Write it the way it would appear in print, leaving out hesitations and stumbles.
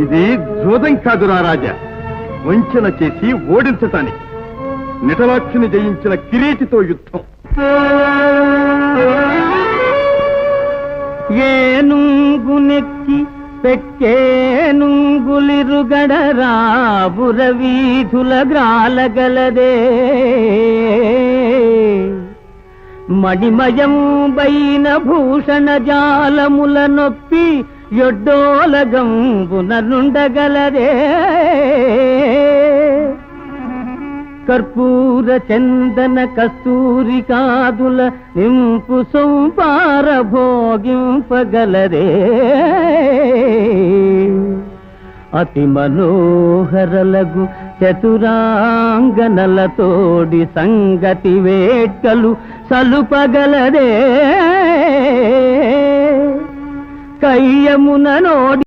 ఇది జోదం కాదురా రాజా, వంచన చేసి ఓడించటానికి. నిటలాక్షిని జయించిన కిరీటితో యుద్ధం. ఏనుంగునెక్కి పెక్కేనుంగులిరుగడరాబుర వీధుల గ్రాలగలదే మణిమయం బైన భూషణ జాలముల నొప్పి యొడ్డోలగంబున నుండగలదే కర్పూర చందన కస్తూరి కాదుల నింపు సౌపార భోగింపగలరే అతి మనోహరలగు చతురాంగనలతోడి సంగతి వేట్కలు సలుపగలరే కయ్యమున నోడి